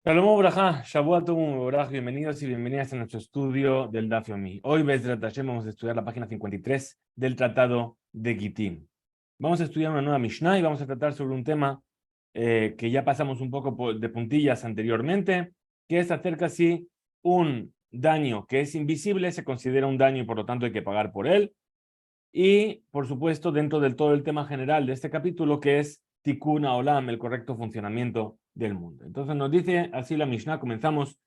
Shalom Obrajá, Shavuot Tov Umevoraj, bienvenidos y bienvenidas a nuestro estudio del Daf Yomi. Hoy, Bezrat Hashem, vamos a estudiar la página 53 del Tratado de Gittin. Vamos a estudiar una nueva Mishnah y vamos a tratar sobre un tema que ya pasamos un poco de puntillas anteriormente, que es acerca si un daño que es invisible se considera un daño y por lo tanto hay que pagar por él. Y, por supuesto, dentro del todo el tema general de este capítulo, que es Tikkun Olam, el correcto funcionamiento del mundo. Entonces nos dice así la Mishnah, comenzamos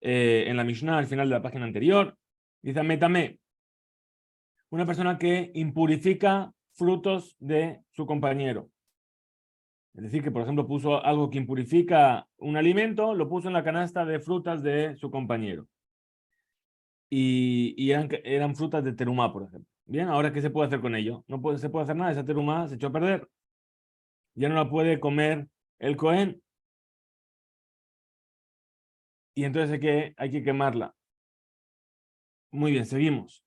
en la Mishnah al final de la página anterior, dice Metame, una persona que impurifica frutos de su compañero. Es decir, que por ejemplo puso algo que impurifica un alimento, lo puso en la canasta de frutas de su compañero. Y eran frutas de terumá, por ejemplo. Bien, ahora ¿qué se puede hacer con ello? Se puede hacer nada, esa terumá se echó a perder. Ya no la puede comer el Cohen y entonces hay que quemarla. Muy bien, seguimos.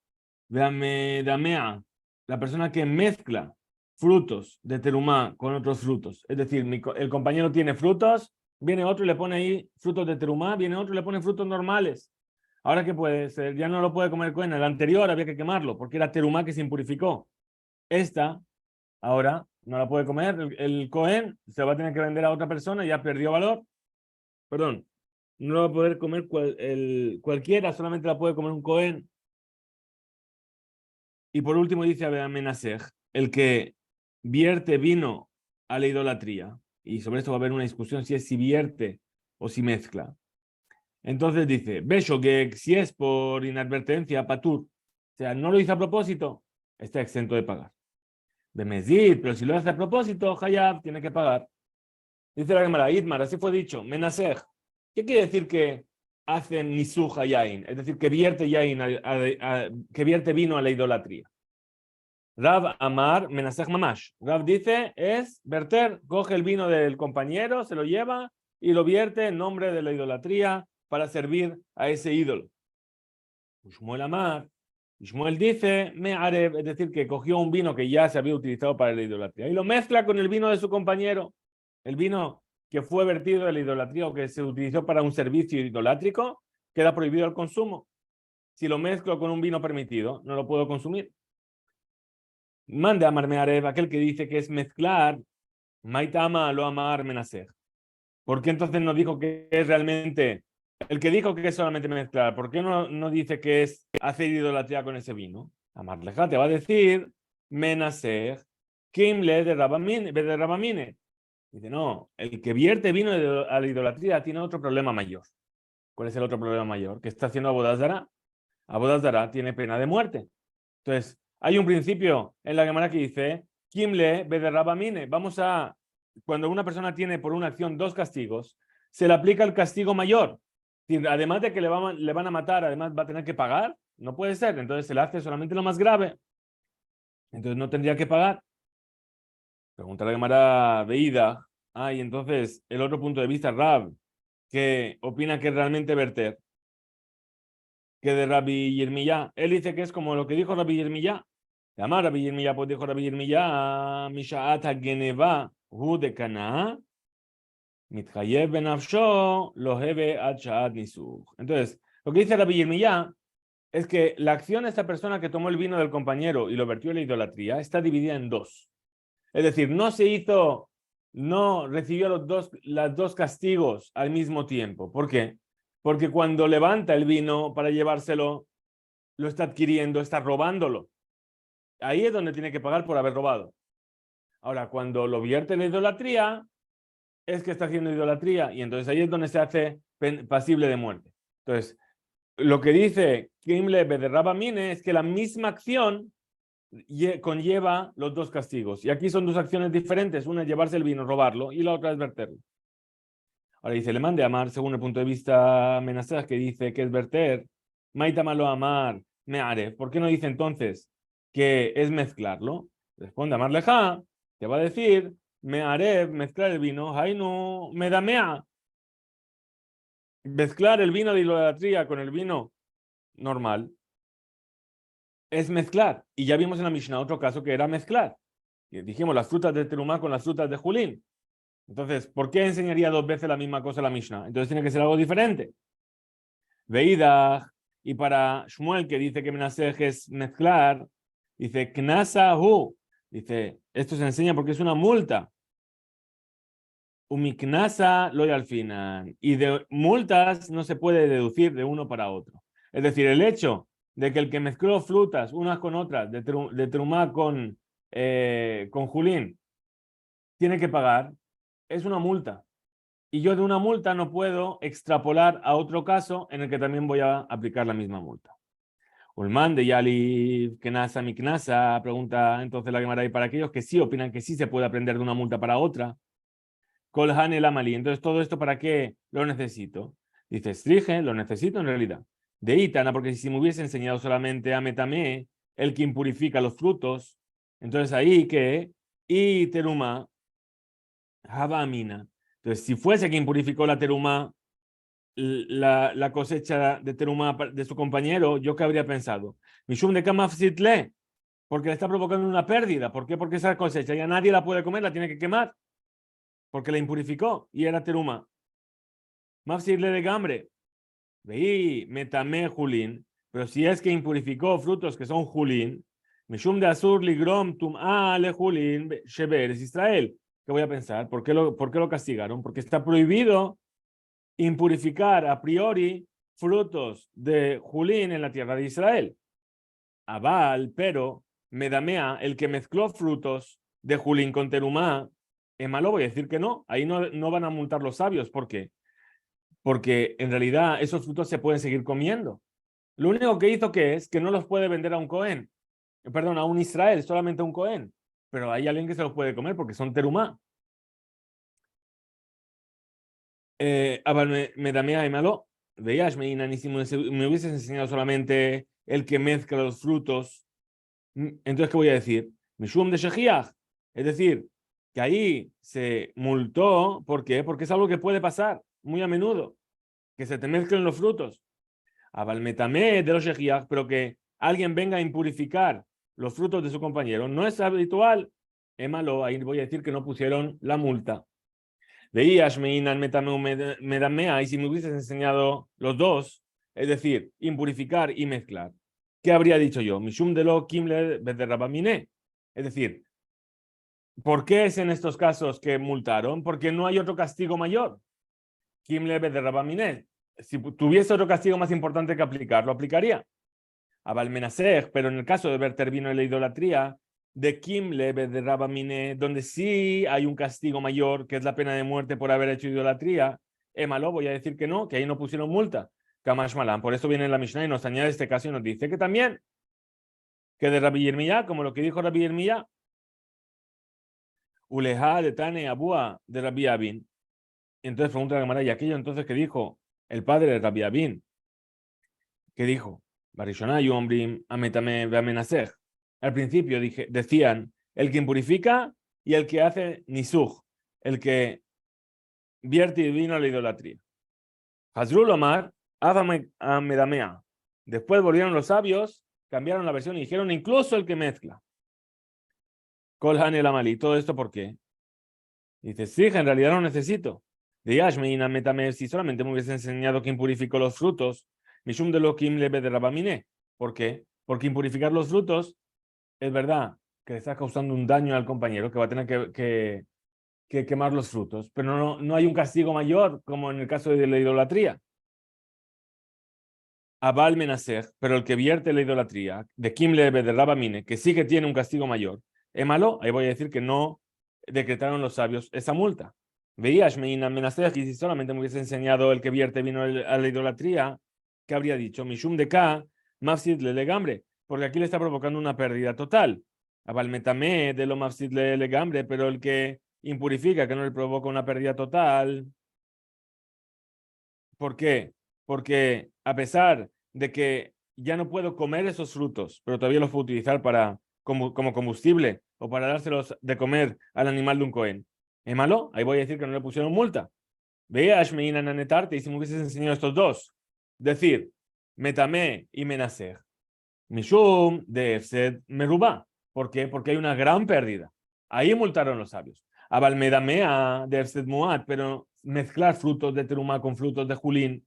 Damea, la persona que mezcla frutos de terumá con otros frutos. Es decir, el compañero tiene frutos, viene otro y le pone ahí frutos de terumá, viene otro y le pone frutos normales. Ahora, ¿qué puede ser? Ya no lo puede comer el Cohen. El anterior había que quemarlo porque era terumá que se impurificó. Esta, ahora, no la puede comer. El Cohen se va a tener que vender a otra persona y ya perdió valor. Perdón, no la va a poder comer cualquiera, solamente la puede comer un Cohen. Y por último dice Amenasej, el que vierte vino a la idolatría, y sobre esto va a haber una discusión si vierte o si mezcla. Entonces dice, Besho que si es por inadvertencia, patur, o sea, no lo hizo a propósito, está exento de pagar. Bemezid, pero si lo hace a propósito, Hayab tiene que pagar. Dice la Gemara, Itmar, así fue dicho, Menasej. ¿Qué quiere decir que hacen nisuja yain? Es decir, que vierte yain, que vierte vino a la idolatría. Rav Amar Menasej Mamash. Rav dice, es verter, coge el vino del compañero, se lo lleva y lo vierte en nombre de la idolatría para servir a ese ídolo. Shmuel Amar. Shmuel dice, me arev, es decir, que cogió un vino que ya se había utilizado para la idolatría y lo mezcla con el vino de su compañero. El vino que fue vertido de la idolatría o que se utilizó para un servicio idolátrico, queda prohibido el consumo. Si lo mezclo con un vino permitido, no lo puedo consumir. Mande a Marmearev, aquel que dice que es mezclar, Maitama lo amar menasej. ¿Por qué entonces no dijo que es realmente, el que dijo que es solamente mezclar, ¿por qué no dice que es hacer idolatría con ese vino? Amarleja te va a decir, menasej, kimle de Rabamine. Dice, no, el que vierte vino a la idolatría tiene otro problema mayor. ¿Cuál es el otro problema mayor? Que está haciendo Abodazara. Abodazara tiene pena de muerte. Entonces, hay un principio en la Gemara que dice, Kimle Bederrabamine, cuando una persona tiene por una acción dos castigos, se le aplica el castigo mayor. Además de que le van a matar, además va a tener que pagar, no puede ser, entonces se le hace solamente lo más grave. Entonces no tendría que pagar. Pregunta la Gemara veída. Y entonces el otro punto de vista, Rab, que opina que es realmente verter, que de Rabbi Yirmiyah. Él dice que es como lo que dijo Rabbi Yirmiyah. Amar Rabbi Yirmiyah, pues dijo Rabbi Yirmiyah, Mishaat HaGeneva, Hu de Cana, Mitchayev Benafsho, Lohebe Ad Shaat Nisuch. Entonces, lo que dice Rabbi Yirmiyah es que la acción de esta persona que tomó el vino del compañero y lo vertió en la idolatría está dividida en dos. Es decir, no recibió los dos castigos al mismo tiempo. ¿Por qué? Porque cuando levanta el vino para llevárselo, lo está adquiriendo, está robándolo. Ahí es donde tiene que pagar por haber robado. Ahora, cuando lo vierte en la idolatría, es que está haciendo idolatría y entonces ahí es donde se hace pasible de muerte. Entonces, lo que dice Kimle Bederrabamine es que la misma acción conlleva los dos castigos. Y aquí son dos acciones diferentes. Una es llevarse el vino, robarlo, y la otra es verterlo. Ahora dice, le mande a amar, según el punto de vista amenazado, que dice que es verter. Maita malo amar, me haré. ¿Por qué no dice entonces que es mezclarlo? Responde amar leja, te va a decir, me haré mezclar el vino, no me damea. Mezclar el vino de idolatría con el vino normal es mezclar. Y ya vimos en la Mishnah otro caso que era mezclar. Dijimos las frutas de terumá con las frutas de julín. Entonces, ¿por qué enseñaría 2 veces la misma cosa la Mishnah? Entonces tiene que ser algo diferente. Veida, y para Shmuel, que dice que menasej es mezclar, dice knasa hu, dice, esto se enseña porque es una multa. Umiknasa lo al final. Y de multas no se puede deducir de uno para otro. Es decir, el hecho de que el que mezcló frutas unas con otras, de Terumá con Julín, tiene que pagar, es una multa. Y yo de una multa no puedo extrapolar a otro caso en el que también voy a aplicar la misma multa. Ulman de Yali, Kenasa, Miknasa, pregunta entonces la Gemara, y para aquellos que sí opinan que sí se puede aprender de una multa para otra, Kolhan el Amali. Entonces, ¿todo esto para qué lo necesito? Dice, Strige, lo necesito en realidad. De Itana, porque si me hubiese enseñado solamente a Metame, el que impurifica los frutos, entonces ahí que, y Teruma, Habamina. Entonces, si fuese que impurificó la Teruma, la cosecha de Teruma de su compañero, ¿yo qué habría pensado? Mishum de Kamafsitle, porque le está provocando una pérdida. ¿Por qué? Porque esa cosecha ya nadie la puede comer, la tiene que quemar, porque la impurificó y era Teruma. Mafsirle de gambre. Veí, metame julín. Pero si es que impurificó frutos que son julín, Mishum de Azur ligrom tum le julín sheber es Israel. ¿Qué voy a pensar? ¿Por qué lo castigaron? Porque está prohibido impurificar a priori frutos de julín en la tierra de Israel. Abal, pero Medamea, el que mezcló frutos de julín con terumá, es malo, voy a decir que no. Ahí no van a multar los sabios. ¿Por qué? Porque en realidad esos frutos se pueden seguir comiendo. Lo único que hizo que es que no los puede vender a un Cohen, perdón, a un Israel, solamente a un Cohen, pero hay alguien que se los puede comer porque son terumá. Me damea y malo, veías, ni si me hubieses enseñado solamente el que mezcla los frutos, entonces, ¿qué voy a decir? Mishum de Shechiach, es decir, que ahí se multó, ¿por qué? Porque es algo que puede pasar muy a menudo, que se te mezclen los frutos. Abalmetame de los Shechiach, pero que alguien venga a impurificar los frutos de su compañero, no es habitual. Es malo, ahí voy a decir que no pusieron la multa. Veías, Meinan, Medamea, y si me hubieses enseñado los dos, es decir, impurificar y mezclar, ¿qué habría dicho yo? Mishum de lo Kimle Rabamine. Es decir, ¿por qué es en estos casos que multaron? Porque no hay otro castigo mayor. Kimle Rabamine. Si tuviese otro castigo más importante que aplicar, lo aplicaría. A Balmenasej, pero en el caso de verter vino en la idolatría, de Kimle de Rabamine, donde sí hay un castigo mayor, que es la pena de muerte por haber hecho idolatría, malo, voy a decir que no, que ahí no pusieron multa. Kamash Malan. Por eso viene la Mishnah y nos añade este caso y nos dice que también, que de Rabbi Yirmiyah, como lo que dijo Rabbi Yirmiyah, Uleja de Tane Abua de Rabbi Abin. Entonces pregunta la Gemara, ¿y aquello entonces que dijo el padre de Rabbi Abin? ¿Qué dijo? Barishonah y Ombrim Ametame Beamenasej. Al principio decían el que impurifica y el que hace nisuj, el que vierte vino a la idolatría. Hazrul Omar, Medamea. Después volvieron los sabios, cambiaron la versión y dijeron incluso el que mezcla. Kolhan el Amali. ¿Todo esto por qué? Dice, sí, en realidad no necesito. De Yashmeina Metame, si solamente me hubiese enseñado que impurificó los frutos, Mishum de lo Kim lebe de Rabamine. ¿Por qué? Porque impurificar los frutos es verdad que está causando un daño al compañero que va a tener que quemar los frutos, pero no hay un castigo mayor como en el caso de la idolatría. Abal Menasej, pero el que vierte la idolatría, de Kim Lebe de Rabamine, que sí que tiene un castigo mayor, es malo, ahí voy a decir que no decretaron los sabios esa multa. Veías Meina Menasej, y si solamente me hubiese enseñado el que vierte vino a la idolatría, ¿qué habría dicho? Mishum de K, Mafsid le legambre, porque aquí le está provocando una pérdida total. Abalmetame de lo Mafsid le legambre, pero el que impurifica, que no le provoca una pérdida total. ¿Por qué? Porque a pesar de que ya no puedo comer esos frutos, pero todavía los puedo utilizar como combustible o para dárselos de comer al animal de un Cohen. ¿Es malo? Ahí voy a decir que no le pusieron multa. Veía Ashmeina Nanetarte y si me hubieses enseñado estos dos, decir, Metame y Menaser, Mishum de Efsed Merubá. ¿Por qué? Porque hay una gran pérdida. Ahí multaron los sabios. Abalmedamea de Efsed Muat, pero mezclar frutos de teruma con frutos de julín,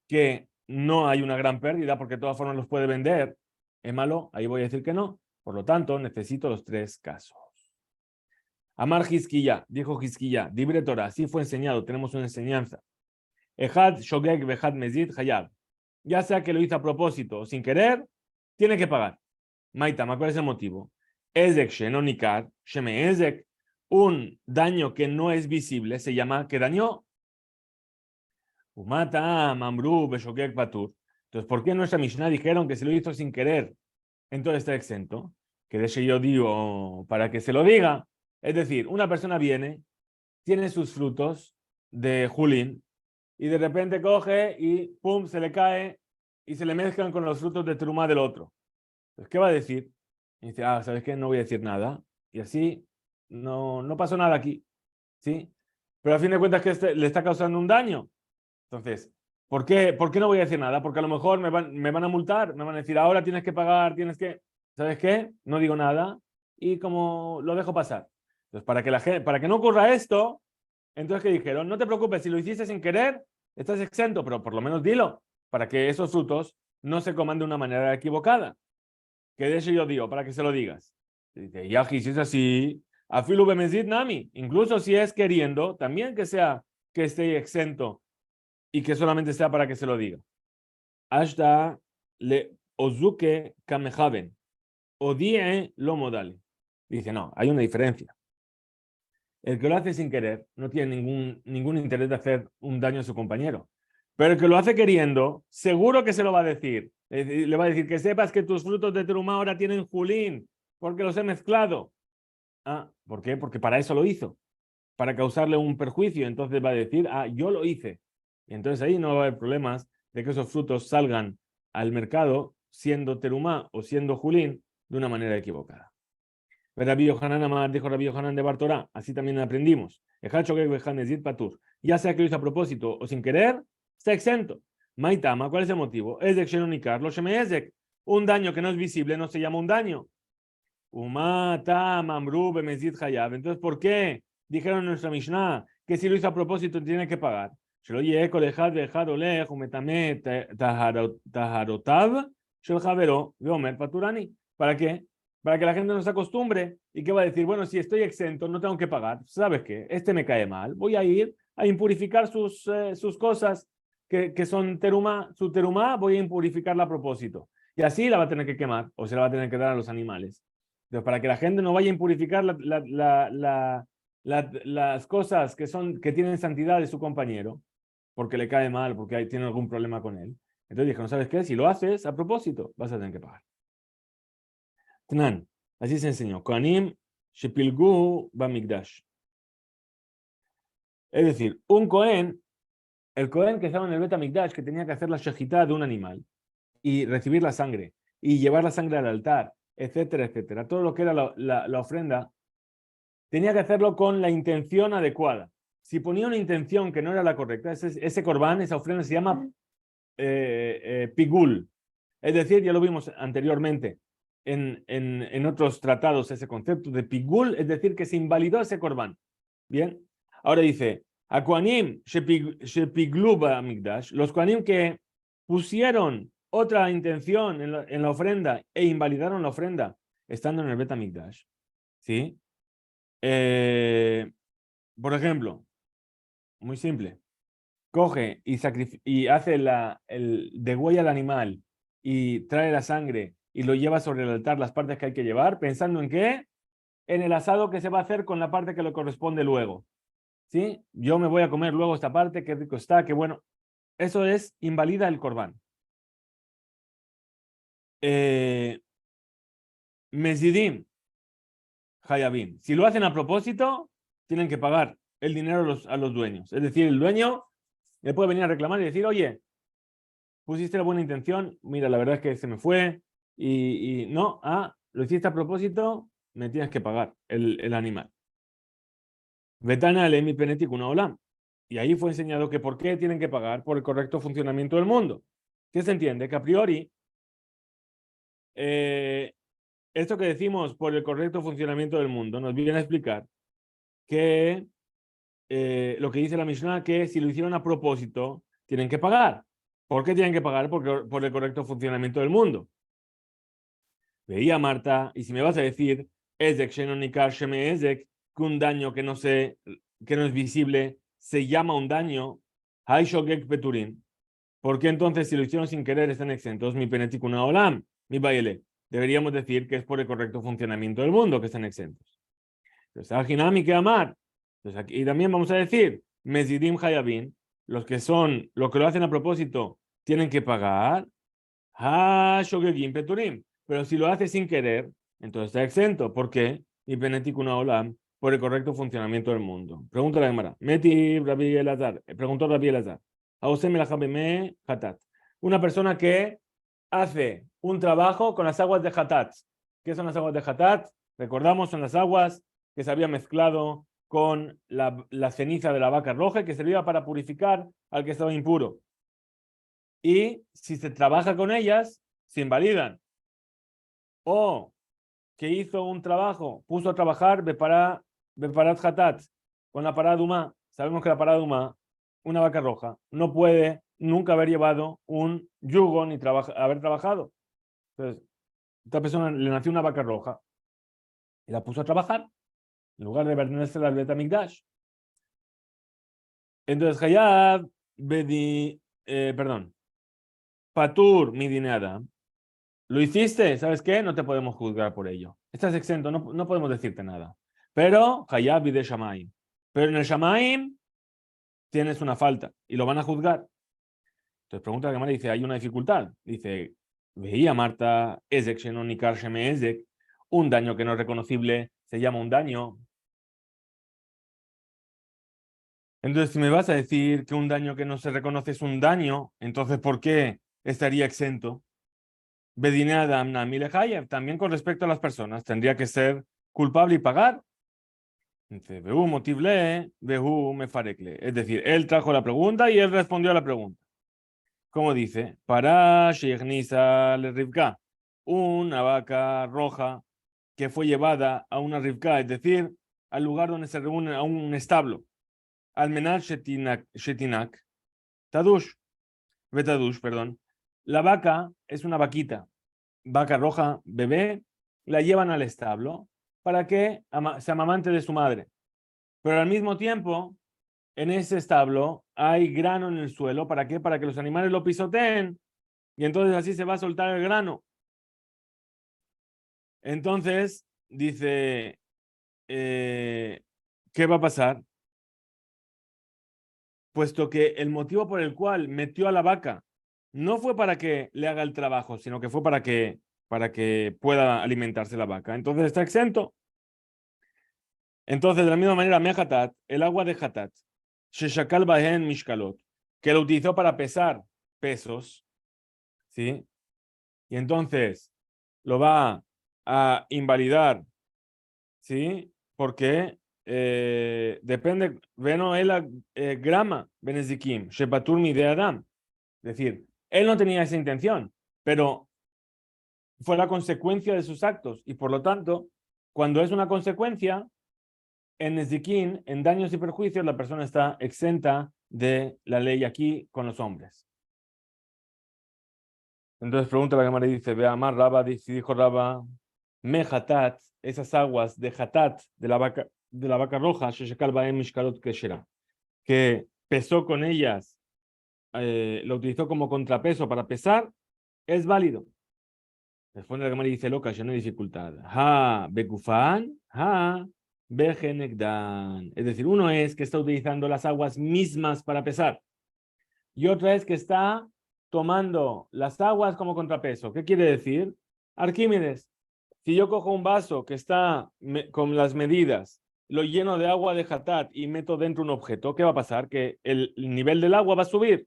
que no hay una gran pérdida porque de todas formas los puede vender, ¿es malo? Ahí voy a decir que no. Por lo tanto, necesito los tres casos. Amar Hizkiya, dijo Hizkiya, Dibre Torah, así fue enseñado, tenemos una enseñanza. Ejad Shogeg Vejad Mezid Hayab. Ya sea que lo hizo a propósito o sin querer, tiene que pagar. Maitama, ¿cuál es el motivo? Ezek Shenonikar, Sheme Ezek, un daño que no es visible, se llama que dañó. Umata, Mamru, Beshogeg Patur. Entonces, ¿por qué en nuestra Mishnah dijeron que se lo hizo sin querer? Entonces está exento. Que de hecho yo digo para que se lo diga. Es decir, una persona viene, tiene sus frutos de Julín y de repente coge y pum, se le cae y se le mezclan con los frutos de Trumá del otro. Pues, ¿qué va a decir? Y dice, ¿sabes qué? No voy a decir nada. Y así no pasó nada aquí. ¿Sí? Pero a fin de cuentas que le está causando un daño. Entonces, ¿por qué no voy a decir nada? Porque a lo mejor me van a multar, me van a decir, ahora tienes que pagar, tienes que... ¿Sabes qué? No digo nada y como lo dejo pasar. Entonces, para que no ocurra esto, entonces, ¿qué dijeron? No te preocupes, si lo hiciste sin querer, estás exento, pero por lo menos dilo, para que esos frutos no se coman de una manera equivocada. Que de eso yo digo, para que se lo digas. Dice, Yaji, si es así, afilu bemezid nami, incluso si es queriendo, también que esté exento y que solamente sea para que se lo diga. Hasta le ozuke kamehaben, odie lo modale. Dice, no, hay una diferencia. El que lo hace sin querer no tiene ningún interés de hacer un daño a su compañero. Pero el que lo hace queriendo, seguro que se lo va a decir. Le va a decir que sepas que tus frutos de terumá ahora tienen julín, porque los he mezclado. ¿Por qué? Porque para eso lo hizo, para causarle un perjuicio. Entonces va a decir, yo lo hice. Y entonces ahí no va a haber problemas de que esos frutos salgan al mercado siendo terumá o siendo julín de una manera equivocada. Rabbi Yohanan Amar, dijo Rabbi Yohanan de Bartorá, así también aprendimos. Ya sea que lo hizo a propósito o sin querer, está exento. Maitama, ¿cuál es el motivo? Ezek Shenonicar, lo Sheme Ezek. Un daño que no es visible no se llama un daño. Umata, Mamru, Bemezid Hayab. Entonces, ¿por qué dijeron en nuestra Mishnah que si lo hizo a propósito tiene que pagar? Shelo Yeko Lejad Vejad Olej, Umetame Taharotav, Shel Javero, Veomer Paturani. ¿Para qué? Para que la gente no se acostumbre y que va a decir, bueno, si estoy exento, no tengo que pagar. ¿Sabes qué? Este me cae mal. Voy a ir a impurificar sus cosas que son teruma, su terumá, voy a impurificarla a propósito. Y así la va a tener que quemar o se la va a tener que dar a los animales. Entonces, para que la gente no vaya a impurificar las cosas que tienen santidad de su compañero, porque le cae mal, porque tiene algún problema con él. Entonces dijeron, ¿sabes qué? Si lo haces a propósito, vas a tener que pagar. Tnan, así se enseñó. Kohanim shepilgu bamigdash. Es decir, el Cohen que estaba en el Betamigdash, que tenía que hacer la shejitá de un animal y recibir la sangre y llevar la sangre al altar, etcétera, etcétera. Todo lo que era la ofrenda, tenía que hacerlo con la intención adecuada. Si ponía una intención que no era la correcta, ese corbán, esa ofrenda se llama pigul. Es decir, ya lo vimos anteriormente en otros tratados, ese concepto de pigul, es decir, que se invalidó ese corbán. Bien, ahora dice, a Kohanim shepiglu ba'migdash, los Kohanim que pusieron otra intención en la ofrenda e invalidaron la ofrenda estando en el Bet HaMikdash, ¿sí? Por ejemplo, muy simple, coge y hace degüella al animal y trae la sangre y lo lleva sobre el altar, las partes que hay que llevar, pensando en qué, en el asado que se va a hacer con la parte que le corresponde luego. ¿Sí? Yo me voy a comer luego esta parte, qué rico está, qué bueno. Eso es, invalida el corbán. Mesidim, Hayabim. Si lo hacen a propósito, tienen que pagar el dinero a los dueños. Es decir, el dueño le puede venir a reclamar y decir, oye, pusiste la buena intención, mira, la verdad es que se me fue y no, lo hiciste a propósito, me tienes que pagar el animal. Vetana Lemi Penetik una olam. Y ahí fue enseñado que por qué tienen que pagar por el correcto funcionamiento del mundo. ¿Qué se entiende? Que a priori, esto que decimos por el correcto funcionamiento del mundo nos viene a explicar que lo que dice la Mishnah, que si lo hicieron a propósito, tienen que pagar. ¿Por qué tienen que pagar? Porque, por el correcto funcionamiento del mundo. Veía Marta, y si me vas a decir, Ezek, Shenonikar, Sheme Ezek, que un daño que no es visible se llama un daño, Hay Shogek Peturin. ¿Por qué entonces, si lo hicieron sin querer, están exentos? Mi peneticuna olam, mi baile. Deberíamos decir que es por el correcto funcionamiento del mundo que están exentos. Entonces, Ajinami que amar. Entonces, aquí también vamos a decir, Mezidim Hayabin, los que lo hacen a propósito, tienen que pagar. Ha Shogegim Peturim. Pero si lo hace sin querer, entonces está exento. ¿Por qué? Y Benetikuna Olam, por el correcto funcionamiento del mundo. Pregunta la Gemara. Meti Rabbi Elazar. Preguntó Rabbi Elazar. Hatat. Una persona que hace un trabajo con las aguas de Hatat. ¿Qué son las aguas de Hatat? Recordamos, son las aguas que se había mezclado con la ceniza de la vaca roja que servía para purificar al que estaba impuro. Y si se trabaja con ellas, se invalidan. O que hizo un trabajo, puso a trabajar Beparat Hatat con la parada Duma. Sabemos que la parada Duma, una vaca roja, no puede nunca haber llevado un yugo ni haber trabajado. Entonces, esta persona le nació una vaca roja y la puso a trabajar en lugar de pertenecer al Bet Hamikdash. Entonces, Hayab, Patur, mi dinada. Lo hiciste, ¿sabes qué? No te podemos juzgar por ello. Estás exento, no podemos decirte nada. Pero, Hayab de Shamaim. Pero en el Shamaim tienes una falta y lo van a juzgar. Entonces pregunta la Gemara, dice, hay una dificultad. Dice, veía Marta, Ezek, Shenonikar, Sheme Ezek. Un daño que no es reconocible se llama un daño. Entonces, si me vas a decir que un daño que no se reconoce es un daño, entonces, ¿por qué estaría exento? Bedine Adam Nami Lechayev, también con respecto a las personas, tendría que ser culpable y pagar. Dice, Behu motivle, Behu mefarekle. Es decir, él trajo la pregunta y él respondió a la pregunta. Como dice, para Sheikhniza le Rivka, una vaca roja que fue llevada a una Rivka, es decir, al lugar donde se reúnen a un establo. Almenal Shetinak, Tadush, Betadush, perdón. La vaca es una vaquita, vaca roja, bebé, la llevan al establo para que se amamante de su madre. Pero al mismo tiempo, en ese establo hay grano en el suelo. ¿Para qué? Para que los animales lo pisoteen y entonces así se va a soltar el grano. Entonces, dice, ¿qué va a pasar? Puesto que el motivo por el cual metió a la vaca no fue para que le haga el trabajo, sino que fue para que pueda alimentarse la vaca. Entonces está exento. Entonces, de la misma manera, Mehatat, el agua de Hatat, Sheshakal Bahen Mishkalot, que lo utilizó para pesar pesos, ¿sí? Y entonces lo va a invalidar, ¿sí? Porque depende, veno el grama, benezikim, shepatur mi de Adam. Es decir, él no tenía esa intención, pero fue la consecuencia de sus actos. Y por lo tanto, cuando es una consecuencia, en Nezikin, en daños y perjuicios, la persona está exenta de la ley aquí con los hombres. Entonces pregunta la Gemara y dice, vea más Raba, dijo Raba, me hatat, esas aguas de hatat, de la vaca roja, que pesó con ellas, lo utilizó como contrapeso para pesar, es válido. Responde la Gemara y dice, loca, ya no hay dificultad. Ha, bekufan, ha, bejenekdan. Es decir, uno es que está utilizando las aguas mismas para pesar y otra es que está tomando las aguas como contrapeso. ¿Qué quiere decir? Arquímedes, si yo cojo un vaso que está con las medidas, lo lleno de agua de hatat y meto dentro un objeto, ¿qué va a pasar? Que el nivel del agua va a subir.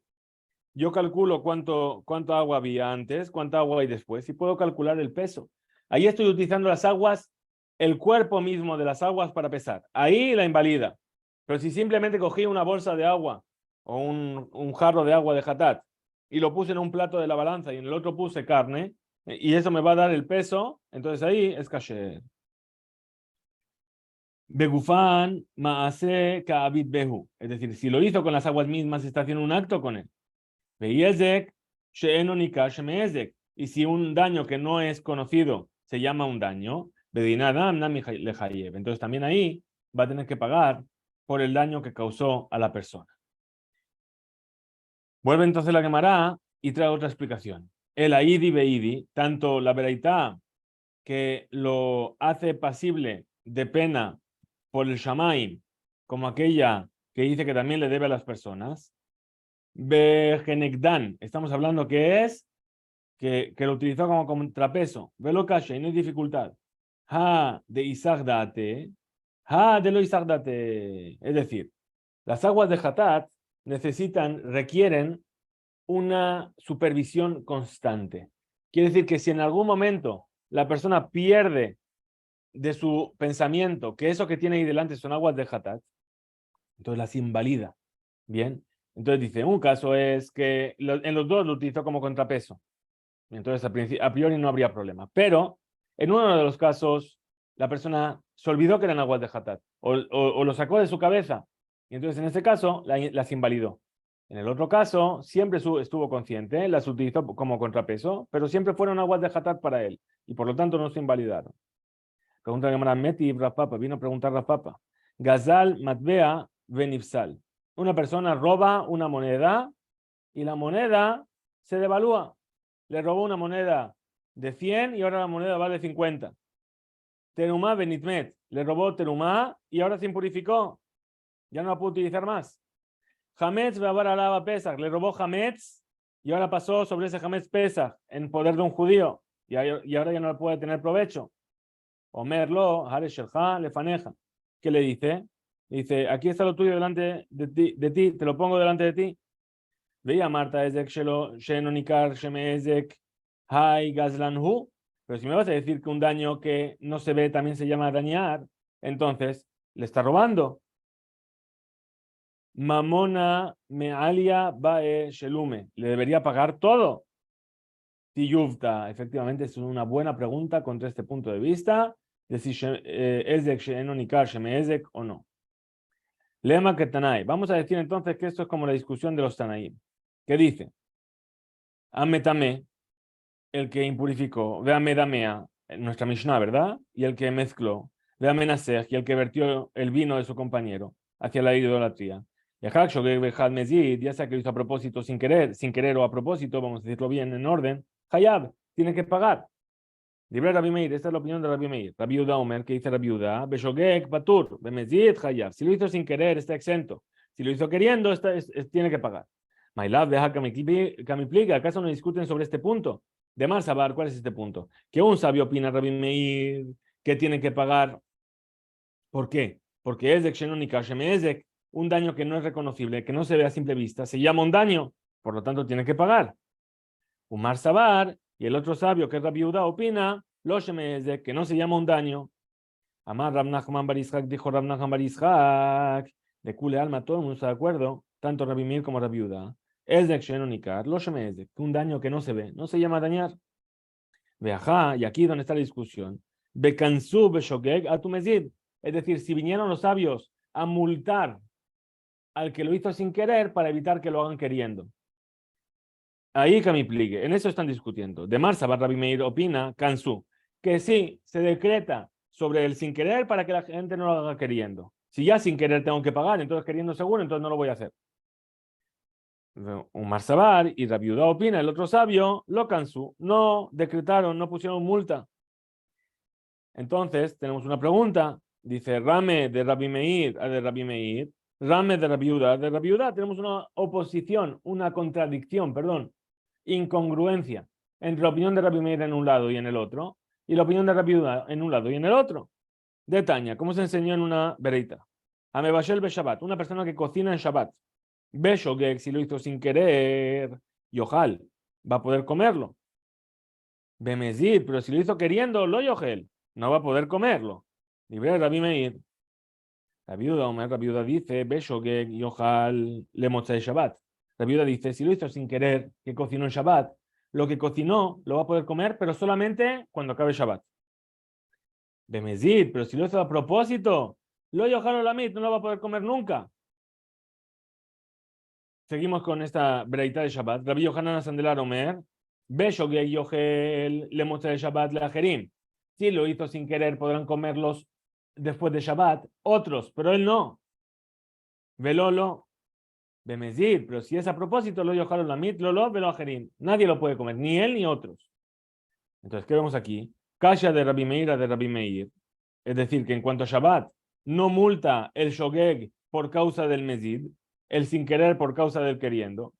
Yo calculo cuánto agua había antes, cuánta agua hay después y puedo calcular el peso. Ahí estoy utilizando las aguas, el cuerpo mismo de las aguas para pesar. Ahí la invalida. Pero si simplemente cogí una bolsa de agua o un jarro de agua de hatat y lo puse en un plato de la balanza y en el otro puse carne y eso me va a dar el peso, entonces ahí es kasher. Begufán maase ka'abit behu. Es decir, si lo hizo con las aguas mismas, está haciendo un acto con él. Ve'yezek she'eno nikar sheme'ezek. Y si un daño que no es conocido se llama un daño, bedinadam nami lehayev. Entonces también ahí va a tener que pagar por el daño que causó a la persona. Vuelve entonces la Gemara y trae otra explicación. El aidi beidi, tanto la veraitá que lo hace pasible de pena por el Shamaim, como aquella que dice que también le debe a las personas. Begenekdan, estamos hablando que es que lo utilizó como contrapeso. Velo kasha y no hay dificultad. Ha de Isagdate, ha de lo Isagdate. Es decir, las aguas de Hatat requieren una supervisión constante. Quiere decir que si en algún momento la persona pierde de su pensamiento que eso que tiene ahí delante son aguas de Hatat, entonces las invalida. Bien, entonces dice, un caso es que en los dos lo utilizó como contrapeso. Entonces a priori no habría problema. Pero en uno de los casos la persona se olvidó que eran aguas de Hatat o lo sacó de su cabeza. Y entonces en ese caso las invalidó. En el otro caso, siempre estuvo consciente, las utilizó como contrapeso, pero siempre fueron aguas de Hatat para él. Y por lo tanto no se invalidaron. Pregunta que me Meti Rafapa, vino a preguntar Rafapa. Gazal Matbea Benifsal. Una persona roba una moneda y la moneda se devalúa. Le robó una moneda de 100 y ahora la moneda vale 50. Terumá Benitmet. Le robó Terumá y ahora se impurificó. Ya no la pudo utilizar más. Hametz Beabar Pesach. Le robó Hametz y ahora pasó sobre ese Hametz Pesach en poder de un judío y ahora ya no puede tener provecho. Omerlo, Hare Shelcha, Lefaneja. ¿Qué le dice? Dice, aquí está lo tuyo delante de ti, te lo pongo delante de ti. Veía Marta Ezek Shenonikar Shemezek Hai Gazlanhu. Pero si me vas a decir que un daño que no se ve también se llama dañar, entonces le está robando. Mamona Mealia Bae Shelume. Le debería pagar todo. Tiyuvta, efectivamente es una buena pregunta contra este punto de vista de si Ezek Shenonikar Shemezek o no. Lema que Tanai. Vamos a decir entonces que esto es como la discusión de los Tanaim. ¿Qué dice? Ametame, el que impurificó, Veame Damea, nuestra Mishnah, ¿verdad? Y el que mezcló, Veame Nasej, y el que vertió el vino de su compañero hacia la idolatría. Y ya sea que lo hizo a propósito sin querer o a propósito, vamos a decirlo bien en orden, Hayab, tiene que pagar. Libre Rabbi Meir, esta es la opinión de Rabbi Meir. Rabbi Yehuda Omer, que dice Rabbi Yehuda, Beshogek Patur, Bemezid Hayab. Si lo hizo sin querer, está exento. Si lo hizo queriendo, tiene que pagar. My love, deja que me explique. ¿Acaso no discuten sobre este punto? De Mar Sabar, ¿cuál es este punto? Que un sabio opina Rabbi Meir que tiene que pagar. ¿Por qué? Porque Ezek Shenonika Shemezek, un daño que no es reconocible, que no se ve a simple vista, se llama un daño, por lo tanto tiene que pagar. Umar Sabar, y el otro sabio, que es Rabbi Yehuda, opina, lo Shemezek, que no se llama un daño. Amar Rab Nachman bar Yitzhak, dijo Rab Nachman bar Yitzhak, de Kule Alma, todo el mundo está de acuerdo, tanto Rabbi Meir como Rabbi Yehuda. Ezek Shenonikar, lo Shemezek, un daño que no se ve, no se llama dañar. Veajá, y aquí donde está la discusión. Bekansu beshogeg atumezid. Es decir, si vinieron los sabios a multar al que lo hizo sin querer para evitar que lo hagan queriendo. Ahí que me pligue. En eso están discutiendo. De Marsa, Rabbi Meir opina, Kansu, que sí, se decreta sobre el sin querer para que la gente no lo haga queriendo. Si ya sin querer tengo que pagar, entonces queriendo seguro, entonces no lo voy a hacer. Umar Sabar y Rabbi Yehuda opina, el otro sabio, lo Kansu, no decretaron, no pusieron multa. Entonces, tenemos una pregunta. Dice Rame de Rabbi Meir, Rame de Rabbi Yehuda, de Rabbi Yehuda. Tenemos una oposición, una contradicción, perdón, incongruencia entre la opinión de Rabbi Meir en un lado y en el otro, y la opinión de Rabbi Yehuda en un lado y en el otro. De Tanya, como se enseñó en una vereita. Amebashel be Shabbat, una persona que cocina en Shabbat. Beshogeg, si lo hizo sin querer, Yohal, va a poder comerlo. Bemezid, pero si lo hizo queriendo, lo Yohel, no va a poder comerlo. Libre Rabbi Meir. La viuda dice, Beshogeg, Yohal, le motzai Shabbat. La viuda dice, si lo hizo sin querer, que cocinó en Shabbat, lo que cocinó lo va a poder comer, pero solamente cuando acabe Shabbat. Bemezid, pero si lo hizo a propósito, Lo Yohano Lamit no lo va a poder comer nunca. Seguimos con esta breita de Shabbat. Rabbi Yohanan Sandelar Omer, Beshogeg Yohel le muestra de Shabbat la Jerim. Si lo hizo sin querer, podrán comerlos después de Shabbat otros, pero él no. Velolo, Bemezid, pero si es a propósito, lo Yohanan Lamit, Lolo, Velo Jerim. Nadie lo puede comer, ni él ni otros. Entonces, ¿qué vemos aquí? Kasha de Rabbi Meir a de Rabbi Meir. Es decir, que en cuanto a Shabbat, no multa el Shogeg por causa del Mezid, el sin querer por causa del queriendo.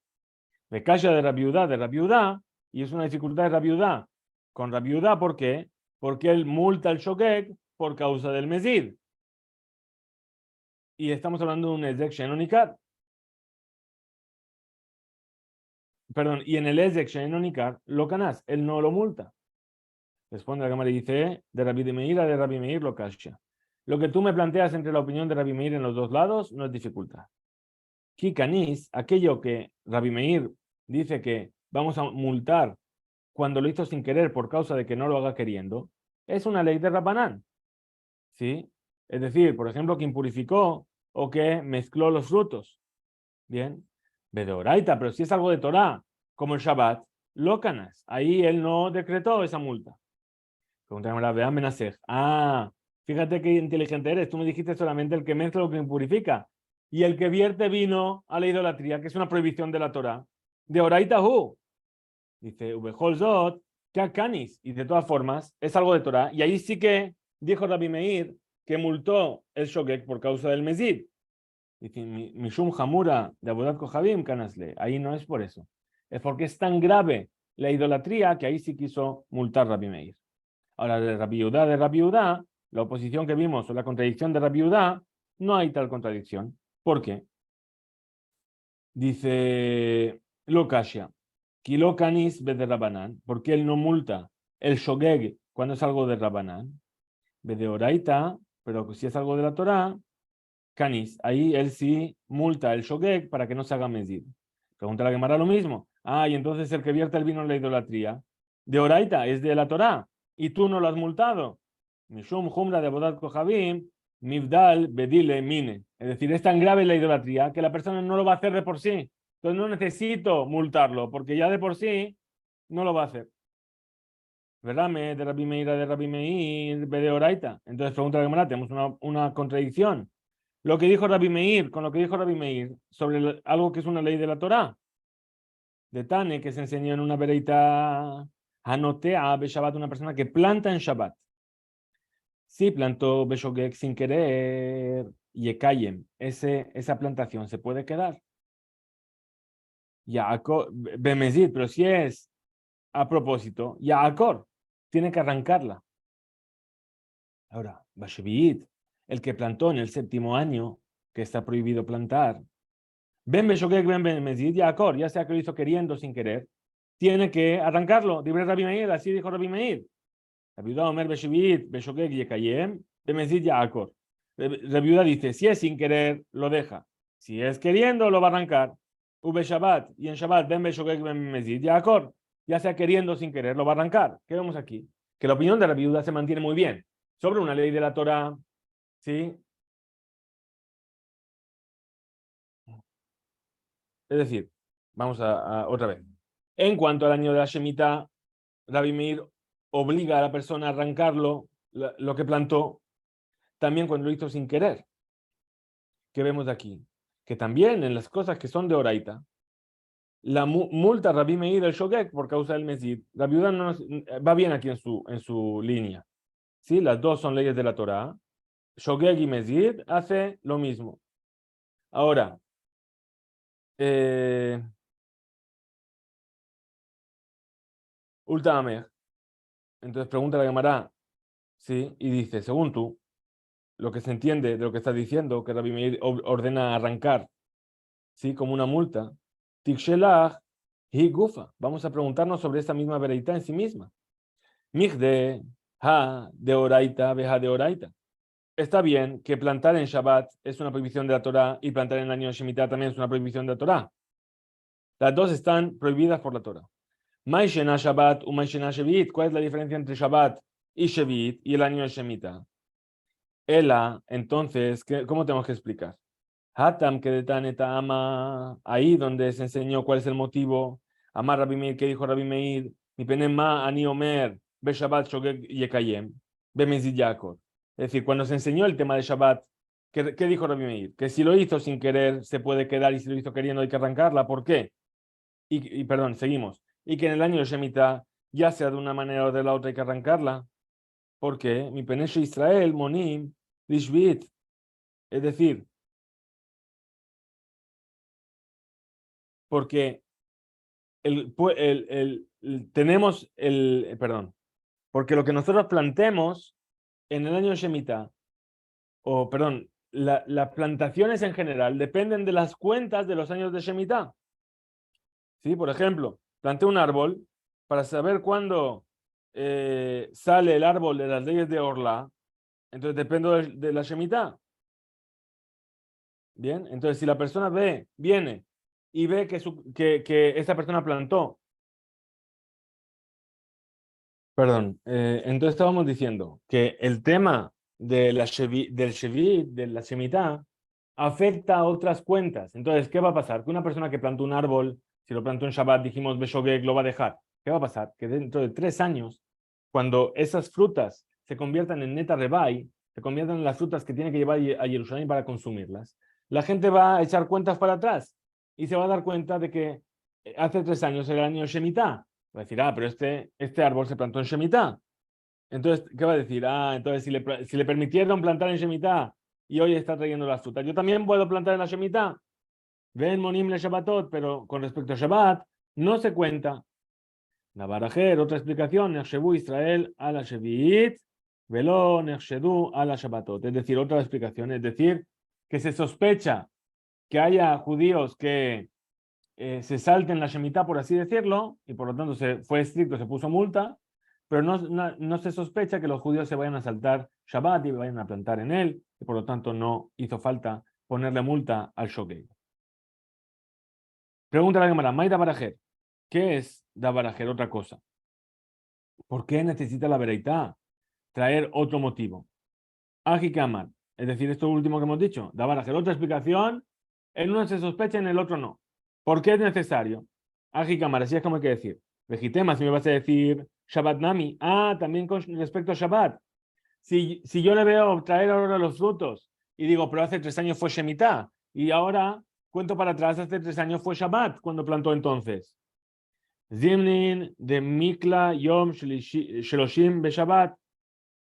Me calla de Rabiudá, y es una dificultad de Rabiudá. Con Rabiudá, ¿por qué? Porque él multa el Shogeg por causa del Mezid. Y estamos hablando de un Ezek Shenonikar. Perdón, y en el Ezek Shenonikar, lo canás, él no lo multa. Responde la cámara y dice, de Rabbi de Meir a de Rabbi Meir lo kasha. Lo que tú me planteas entre la opinión de Rabbi Meir en los dos lados no es dificultad. Kikanis, aquello que Rabbi Meir dice que vamos a multar cuando lo hizo sin querer por causa de que no lo haga queriendo, es una ley de Rabbanán. ¿Sí? Es decir, por ejemplo, que impurificó o que mezcló los frutos. Bien. Bedoraita, pero si es algo de Torah, como el Shabbat, lócanas. Ahí él no decretó esa multa. Preguntamos la vean Menasej. Fíjate qué inteligente eres. Tú me dijiste solamente el que mezcla lo que impurifica. Y el que vierte vino a la idolatría, que es una prohibición de la Torah. De Oraita Hu. Dice, Ubejolzot, Canis. Y de todas formas, es algo de Torah. Y ahí sí que dijo Rabbi Meir que multó el Shogeg por causa del Mezid. Dice, Mishum Hamura de Abodat Kohabim Canasle. Ahí no es por eso. Es porque es tan grave la idolatría que ahí sí quiso multar Rabbi Meir. Ahora, de Rabbi Yudá, la oposición que vimos o la contradicción de Rabbi Yudá, no hay tal contradicción. ¿Por qué? Dice Lokashia, Kilo Canis de Rabanán, porque él no multa el Shogeg cuando es algo de Rabanán, de Oraita, pero si es algo de la Torah, Canis, ahí él sí multa el Shogeg para que no se haga Mezid. Pregunta la Gemara lo mismo. Y entonces el que vierte el vino en la idolatría, de Oraita, es de la Torah, y tú no lo has multado. Mishum Humra de Abodat Kohabim, Mivdal Bedile Mine. Es decir, es tan grave la idolatría que la persona no lo va a hacer de por sí. Entonces no necesito multarlo, porque ya de por sí no lo va a hacer. ¿Verdad? De Rabbi Meir, de Oraita. Entonces pregunta la Gemara, tenemos una contradicción. Lo que dijo Rabbi Meir, con lo que dijo Rabbi Meir, sobre algo que es una ley de la Torah, de Tane, que se enseñó en una vereita Hanotea Beshabbat, una persona que planta en Shabbat. Si plantó Beshogeg sin querer, Yekayem, esa plantación se puede quedar. Yaakor, Bemezid, pero si es a propósito, Yaakor, tiene que arrancarla. Ahora, Bashevit, el que plantó en el 7º año, que está prohibido plantar, Ben Beshogeg, Ben Bemezid, Yaakor, ya sea que lo hizo queriendo sin querer, tiene que arrancarlo. Dibre Rabbi Meir, así dijo Rabbi Meir. Rabbi Yehuda Omer Beshevit, Beshogeg Yekayem, Bemezid Yaakor. Rabbi Yehuda dice, si es sin querer, lo deja. Si es queriendo, lo va a arrancar. Ube Shabbat, y en Shabbat, Ben Beshogeg, Ben Bemezid Yaakor. Ya sea queriendo o sin querer, lo va a arrancar. ¿Qué vemos aquí? Que la opinión de Rabbi Yehuda se mantiene muy bien. Sobre una ley de la Torah, ¿sí? Es decir, vamos a otra vez. En cuanto al año de la Shemitah, Rabbi Meir obliga a la persona a arrancarlo, lo que plantó, también cuando lo hizo sin querer. ¿Qué vemos de aquí? Que también en las cosas que son de Oraita, la multa a Rabbi Meir el Shogeg por causa del Mezid. La viuda no va bien aquí en su línea. ¿Sí? Las dos son leyes de la Torah. Shogeg y Mezid hace lo mismo. Ahora, Ultameh. Entonces pregunta la Gemara, ¿sí? Y dice, según tú, lo que se entiende de lo que estás diciendo, que Rabbi Meir ordena arrancar, ¿sí? Como una multa. Tikshelach hi gufa. Vamos a preguntarnos sobre esta misma vereita en sí misma. Migde ha de oraita beha de oraita. Está bien que plantar en Shabbat es una prohibición de la Torah y plantar en el año de Shemitah también es una prohibición de la Torah. Las dos están prohibidas por la Torah. Maishena Shabbat u Maishena Shevit. ¿Cuál es la diferencia entre Shabbat y Shevit y el año de Shemitah? Ela, entonces, ¿cómo tenemos que explicar? Hatam que de Taneta ama, ahí donde se enseñó cuál es el motivo. Amar Rabbi Meir, ¿qué dijo Rabbi Meir? Mi penema ani omer, be Shabbat shogeg yekayem, be mezid Yaakov. Es decir, cuando se enseñó el tema de Shabbat, ¿qué dijo Rabbi Meir? Que si lo hizo sin querer se puede quedar y si lo hizo queriendo hay que arrancarla. ¿Por qué? Perdón, seguimos. Y que en el año de Shemitah, ya sea de una manera o de la otra, hay que arrancarla. ¿Por qué? Mi peneshe Israel, monim, lishvit. Es decir, porque tenemos perdón, porque lo que nosotros plantemos en el año de Shemitah, o perdón, las plantaciones en general dependen de las cuentas de los años de Shemitah. ¿Sí? Por ejemplo, planté un árbol para saber cuándo sale el árbol de las leyes de Orla, entonces dependo de la Shemitah. Bien, entonces si la persona viene y ve que esa persona plantó. Perdón, entonces estábamos diciendo que el tema de del Shevit, de la Shemitah, afecta a otras cuentas. Entonces, ¿qué va a pasar? Que una persona que plantó un árbol, si lo plantó en Shabbat, dijimos Beshogeg, lo va a dejar. ¿Qué va a pasar? Que dentro de 3 años, cuando esas frutas se conviertan en neta rebai, se conviertan en las frutas que tiene que llevar a Jerusalén para consumirlas, la gente va a echar cuentas para atrás y se va a dar cuenta de que hace 3 años era el año Shemitah. Va a decir, pero este árbol se plantó en Shemitah. Entonces, ¿qué va a decir? Entonces si le permitieron plantar en Shemitah y hoy está trayendo las frutas, yo también puedo plantar en la Shemitah. Ven Monim le Shabbatot, pero con respecto a Shabbat, no se cuenta. Navarajer, otra explicación, Nechshevu Israel a la Shevit, Velo Nechshedu a la Shabbatot. Es decir, otra explicación, es decir, que se sospecha que haya judíos que se salten la Shemitah, por así decirlo, y por lo tanto se fue estricto, se puso multa, pero no se sospecha que los judíos se vayan a saltar Shabbat y vayan a plantar en él, y por lo tanto no hizo falta ponerle multa al shogeg. Pregunta la Gemara, May Dabarajer, ¿qué es Dabarajer? Otra cosa. ¿Por qué necesita la vereitá? Traer otro motivo. Ajikamar, es decir, esto último que hemos dicho, Dabarajer, otra explicación, en uno se sospecha, en el otro no. ¿Por qué es necesario? Ajikamar, así es como hay que decir. Vegitema, si me vas a decir Shabbat Nami. También con respecto a Shabbat. Si yo le veo traer ahora los frutos y digo, pero hace 3 años fue Shemitah y ahora cuento para atrás, hace 3 años fue Shabbat cuando plantó entonces. Zimnin de Mikla Yom Sheloshim be Shabbat.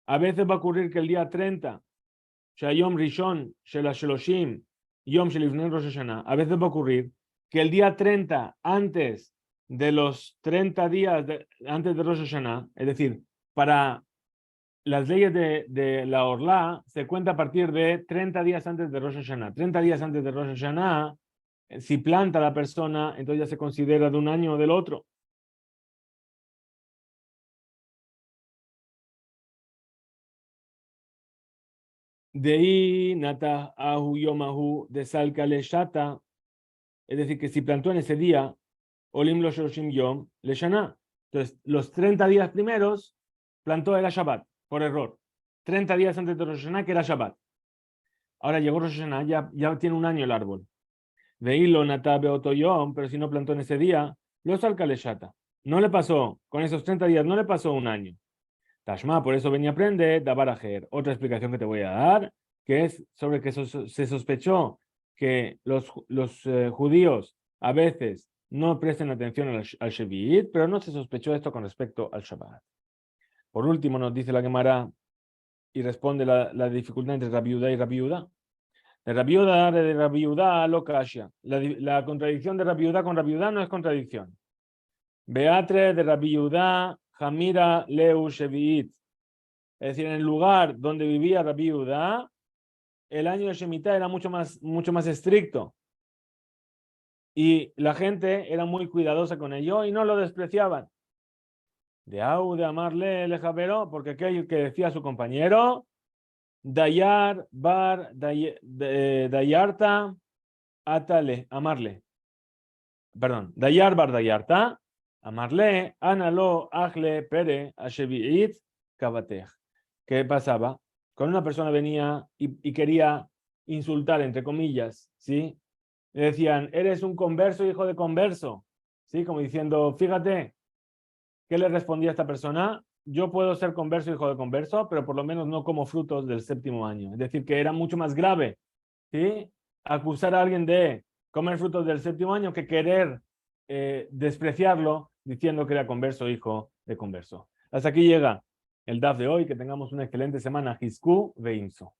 A veces va a ocurrir que el día 30, Shayom Rishon Sheloshim Yom Shelifnei Rosh Hashanah, a veces va a ocurrir que el día 30 antes de los 30 días antes de Rosh Hashanah, es decir, para las leyes de la Orlá se cuenta a partir de 30 días antes de Rosh Hashanah. 30 días antes de Rosh Hashanah, si planta la persona, entonces ya se considera de un año o del otro. De ahí, Nata Ahu Yomahu de Salkale Shata, es decir, que si plantó en ese día, Olim lo Shoshim Yom le Shana. Entonces, los 30 días primeros plantó era Shabbat, por error. 30 días antes de Rosh Hashanah, que era Shabbat. Ahora llegó Rosh Hashanah, ya tiene un año el árbol. Veilo Natabe Otoyom, pero si no plantó en ese día, lo Salkale Shata. No le pasó, con esos 30 días, no le pasó un año. Tashma, por eso venía a aprender Dabarajer. Otra explicación que te voy a dar, que es sobre que se sospechó que los judíos a veces no presten atención al Shevit, pero no se sospechó esto con respecto al Shabbat. Por último, nos dice la Gemara y responde la dificultad entre Rabbi Yehuda y Rabbi Yehuda. De Rabbi Yehuda lo kasha. La contradicción de Rabbi Yehuda con Rabbi Yehuda no es contradicción. Beatre de Rabbi Yehuda, Hamira Leu Shevit. Es decir, en el lugar donde vivía Rabbi Yehuda, el año de Shemitah era mucho más estricto. Y la gente era muy cuidadosa con ello y no lo despreciaban. De amarle le javeró, porque aquello que decía a su compañero, Dayar bar Dayarta atale, amarle. Perdón, Dayar bar Dayarta, amarle, analo, ajle, pere, asheviit, kabatej. ¿Qué pasaba? Cuando una persona venía y quería insultar, entre comillas, ¿sí? Le decían, eres un converso, hijo de converso, ¿sí? Como diciendo, fíjate, ¿qué le respondía a esta persona? Yo puedo ser converso, hijo de converso, pero por lo menos no como frutos del séptimo año. Es decir, que era mucho más grave, ¿sí? Acusar a alguien de comer frutos del séptimo año que querer despreciarlo diciendo que era converso, hijo de converso. Hasta aquí llega el DAF de hoy. Que tengamos una excelente semana. Hisku Veimso.